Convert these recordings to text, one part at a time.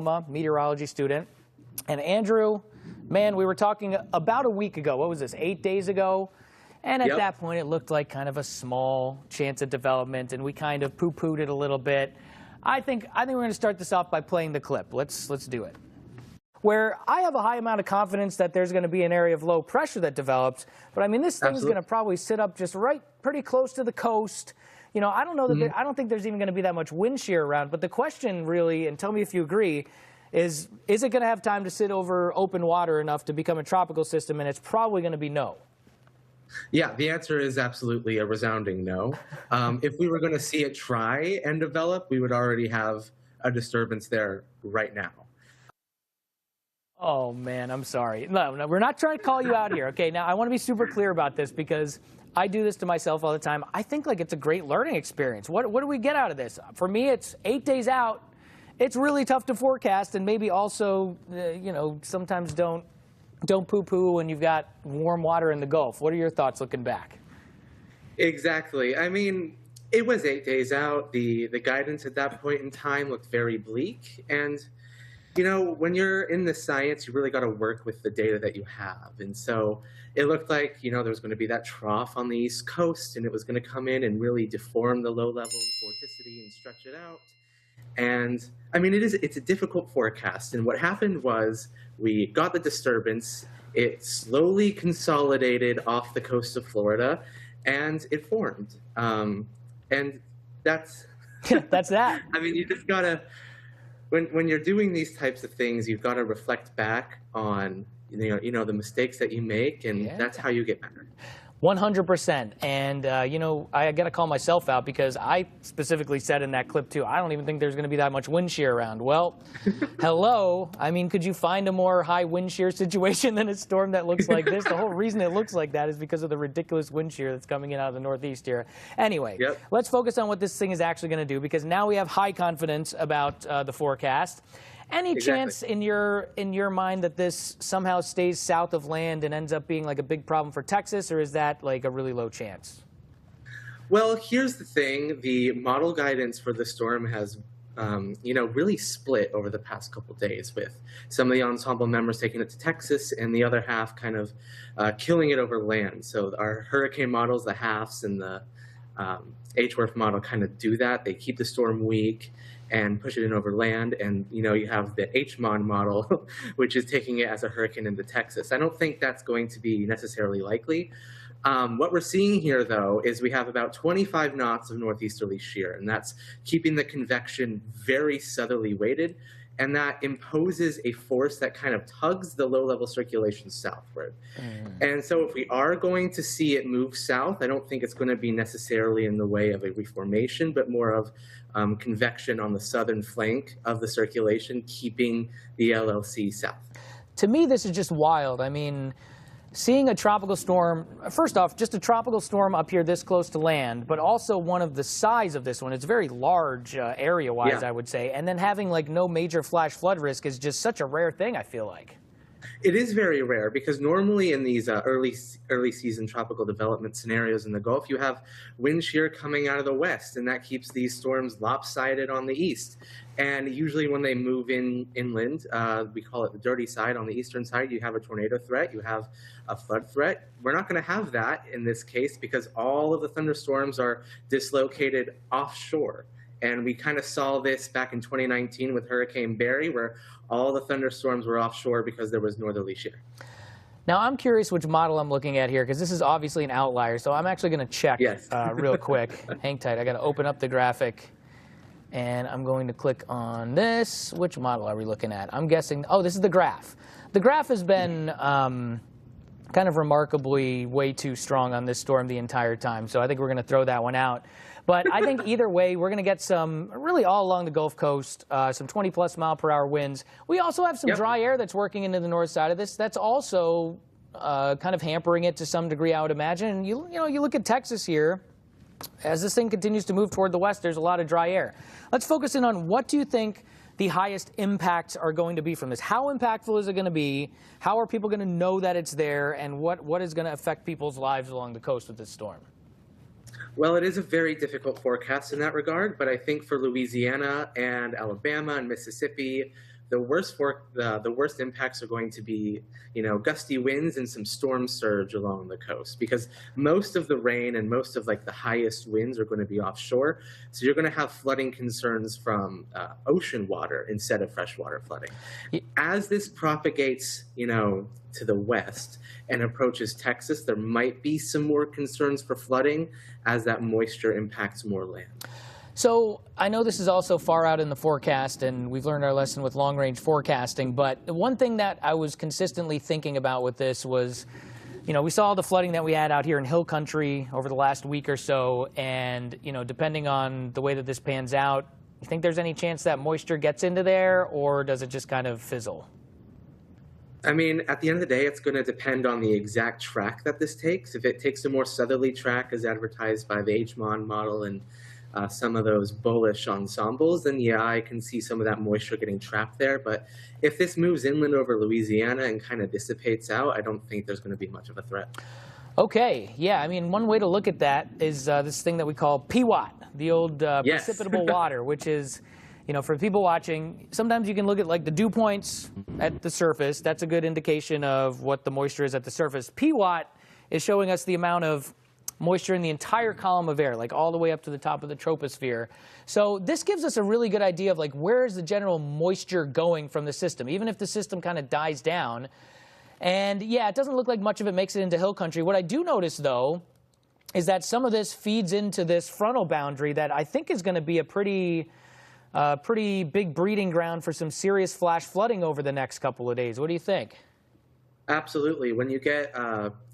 Oklahoma, meteorology student. And Andrew, man, we were talking about a week ago. What was this, 8 days ago? And at that point, it looked like kind of a small chance of development, and we kind of poo-pooed it a little bit. I think we're going to start this off by playing the clip. Let's do it. Where I have a high amount of confidence that there's going to be an area of low pressure that develops, but I mean, this thing's going to probably sit up just right pretty close to the coast. You know, I don't know that I don't think there's even going to be that much wind shear around. But the question really, and tell me if you agree, is it going to have time to sit over open water enough to become a tropical system? And it's probably going to be no. Yeah, the answer is absolutely a resounding no. If we were going to see it try and develop, we would already have a disturbance there right now. Oh, man, I'm sorry. No, we're not trying to call you out here. Okay, now I want to be super clear about this because I do this to myself all the time. I think like it's a great learning experience. What do we get out of this? For me, it's 8 days out. It's really tough to forecast, and maybe also, you know, sometimes don't poo-poo when you've got warm water in the Gulf. What are your thoughts looking back? Exactly. I mean, it was 8 days out. The guidance at that point in time looked very bleak. And, you know, when you're in the science, you really got to work with the data that you have. And so it looked like, you know, there was going to be that trough on the East Coast, and it was going to come in and really deform the low-level vorticity and stretch it out. And I mean, it's a difficult forecast. And what happened was we got the disturbance. It slowly consolidated off the coast of Florida, and it formed. And that's that's that. I mean, you just gotta when you're doing these types of things, you've got to reflect back on you know the mistakes that you make, and that's how you get better. 100%. And, you know, I got to call myself out because I specifically said in that clip, too, I don't even think there's going to be that much wind shear around. Well, hello. I mean, could you find a more high wind shear situation than a storm that looks like this? The whole reason it looks like that is because of the ridiculous wind shear that's coming in out of the northeast here. Anyway, let's focus on what this thing is actually going to do, because now we have high confidence about the forecast. Any chance in your mind that this somehow stays south of land and ends up being like a big problem for Texas, or is that like a really low chance? Well, here's the thing. The model guidance for the storm has, you know, really split over the past couple days, with some of the ensemble members taking it to Texas and the other half kind of killing it over land. So our hurricane models, the HAFs and the HWRF model kind of do that. They keep the storm weak and push it in over land. And, you know, you have the HMON model, which is taking it as a hurricane into Texas. I don't think that's going to be necessarily likely. What we're seeing here, though, is we have about 25 knots of northeasterly shear, and that's keeping the convection very southerly weighted. And that imposes a force that kind of tugs the low-level circulation southward. And so if we are going to see it move south, I don't think it's going to be necessarily in the way of a reformation, but more of convection on the southern flank of the circulation, keeping the LLC south. To me, this is just wild. I mean, seeing a tropical storm, first off, just a tropical storm up here this close to land, but also one of the size of this one. It's very large area-wise, I would say. And then having like no major flash flood risk is just such a rare thing, I feel like. It is very rare, because normally in these early season tropical development scenarios in the Gulf, you have wind shear coming out of the west, and that keeps these storms lopsided on the east. And usually when they move inland, we call it the dirty side. On the eastern side, you have a tornado threat, you have a flood threat. We're not going to have that in this case, because all of the thunderstorms are dislocated offshore. And we kind of saw this back in 2019 with Hurricane Barry, where all the thunderstorms were offshore because there was northerly shear. Now, I'm curious which model I'm looking at here, because this is obviously an outlier. So I'm actually going to check real quick. Hang tight. I got to open up the graphic, and I'm going to click on this. Which model are we looking at? I'm guessing, oh, this is the graph. The graph has been kind of remarkably way too strong on this storm the entire time. So I think we're going to throw that one out. But I think either way, we're going to get some, really all along the Gulf Coast, some 20-plus mile-per-hour winds. We also have some dry air that's working into the north side of this. That's also kind of hampering it to some degree, I would imagine. And you know, you look at Texas here. As this thing continues to move toward the west, there's a lot of dry air. Let's focus in on what do you think the highest impacts are going to be from this? How impactful is it going to be? How are people going to know that it's there? And what is going to affect people's lives along the coast with this storm? Well, it is a very difficult forecast in that regard, but I think for Louisiana and Alabama and Mississippi, the worst impacts are going to be, gusty winds and some storm surge along the coast, because most of the rain and most of like the highest winds are going to be offshore. So you're going to have flooding concerns from ocean water instead of freshwater flooding. As this propagates, to the west and approaches Texas, there might be some more concerns for flooding as that moisture impacts more land. So I know this is also far out in the forecast, and we've learned our lesson with long-range forecasting, but one thing that I was consistently thinking about with this was, we saw the flooding that we had out here in Hill Country over the last week or so, and, depending on the way that this pans out, you think there's any chance that moisture gets into there, or does it just kind of fizzle? I mean, at the end of the day, it's going to depend on the exact track that this takes. If it takes a more southerly track as advertised by the HMON model and some of those bullish ensembles, then yeah, I can see some of that moisture getting trapped there. But if this moves inland over Louisiana and kind of dissipates out, I don't think there's going to be much of a threat. Okay, yeah, I mean, one way to look at that is this thing that we call PWAT, the old Yes. precipitable water, which is, for people watching, sometimes you can look at like the dew points at the surface. That's a good indication of what the moisture is at the surface. PWAT is showing us the amount of moisture in the entire column of air, like all the way up to the top of the troposphere. So this gives us a really good idea of like where is the general moisture going from the system, even if the system kind of dies down. And yeah, it doesn't look like much of it makes it into Hill Country. What I do notice, though, is that some of this feeds into this frontal boundary that I think is going to be a pretty big breeding ground for some serious flash flooding over the next couple of days. What do you think? Absolutely. When you get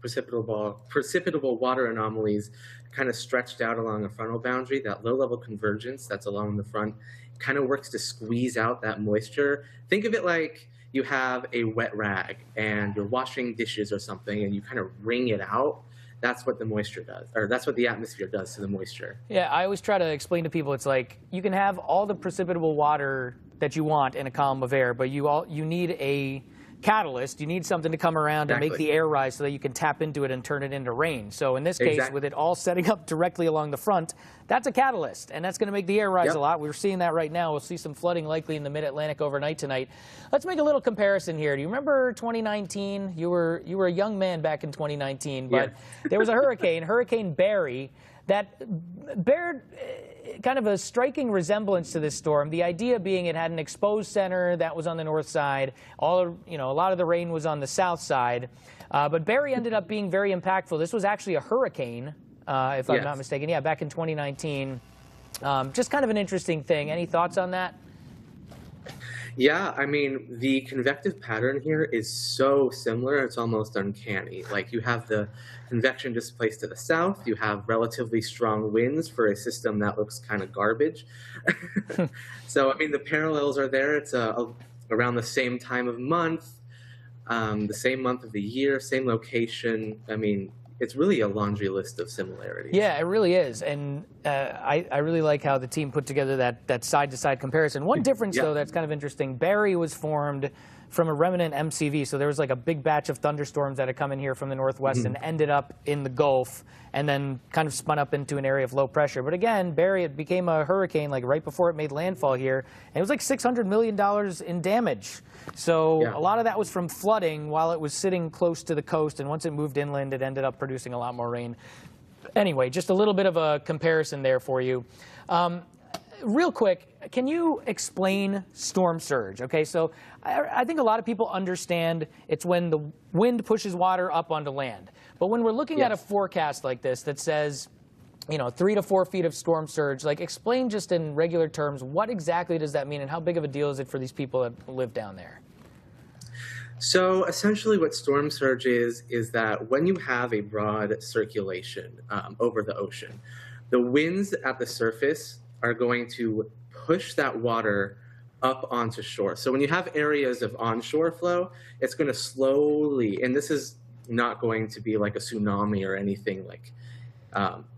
precipitable water anomalies kind of stretched out along a frontal boundary, that low-level convergence that's along the front kind of works to squeeze out that moisture. Think of it like you have a wet rag and you're washing dishes or something and you kind of wring it out. That's what the moisture does, or that's what the atmosphere does to the moisture. Yeah, I always try to explain to people, it's like you can have all the precipitable water that you want in a column of air, but you need a catalyst. You need something to come around and make the air rise so that you can tap into it and turn it into rain. So in this case, with it all setting up directly along the front, that's a catalyst, and that's going to make the air rise a lot. We're seeing that right now. We'll see some flooding likely in the mid-Atlantic overnight tonight. Let's make a little comparison here. Do you remember 2019? You were a young man back in 2019, but there was a hurricane, Hurricane Barry, that bared kind of a striking resemblance to this storm. The idea being it had an exposed center that was on the north side. A lot of the rain was on the south side. But Barry ended up being very impactful. This was actually a hurricane, if I'm not mistaken. Yeah, back in 2019. Just kind of an interesting thing. Any thoughts on that? Yeah, I mean, the convective pattern here is so similar, it's almost uncanny. Like, you have the convection displaced to the south, you have relatively strong winds for a system that looks kind of garbage. So, I mean, the parallels are there. It's around the same time of month, the same month of the year, same location. I mean, it's really a laundry list of similarities. Yeah, it really is. And I really like how the team put together that side-to-side comparison. One difference, though, that's kind of interesting, Barry was formed from a remnant MCV. So there was like a big batch of thunderstorms that had come in here from the northwest and ended up in the Gulf and then kind of spun up into an area of low pressure. But again, Barry, it became a hurricane like right before it made landfall here. And it was like $600 million in damage. So a lot of that was from flooding while it was sitting close to the coast. And once it moved inland, it ended up producing a lot more rain. Anyway, just a little bit of a comparison there for you. Real quick, can you explain storm surge? Okay, so I think a lot of people understand it's when the wind pushes water up onto land. But when we're looking at a forecast like this that says, 3 to 4 feet of storm surge, like explain just in regular terms, what exactly does that mean and how big of a deal is it for these people that live down there? So essentially what storm surge is that when you have a broad circulation over the ocean, the winds at the surface are going to push that water up onto shore. So when you have areas of onshore flow, it's going to slowly, and this is not going to be like a tsunami or anything like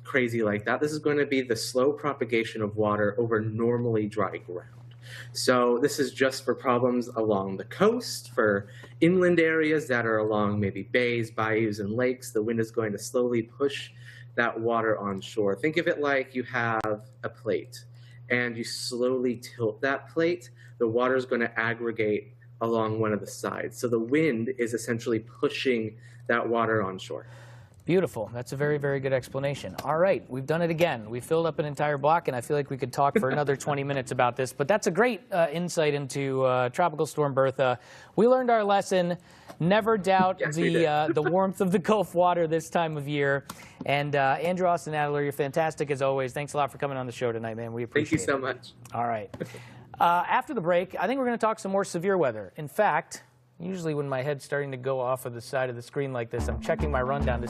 crazy like that. This is going to be the slow propagation of water over normally dry ground. So this is just for problems along the coast, for inland areas that are along maybe bays, bayous, and lakes. The wind is going to slowly push that water on shore. Think of it like you have a plate and you slowly tilt that plate, the water is going to aggregate along one of the sides. So the wind is essentially pushing that water onshore. Beautiful. That's a very, very good explanation. All right, we've done it again. We filled up an entire block, and I feel like we could talk for another 20 minutes about this. But that's a great insight into Tropical Storm Bertha. We learned our lesson. Never doubt the warmth of the Gulf water this time of year. And Andrew Austin-Adler, you're fantastic as always. Thanks a lot for coming on the show tonight, man. We appreciate it. Thank you so much. All right. After the break, I think we're going to talk some more severe weather. In fact, usually when my head's starting to go off of the side of the screen like this, I'm checking my rundown to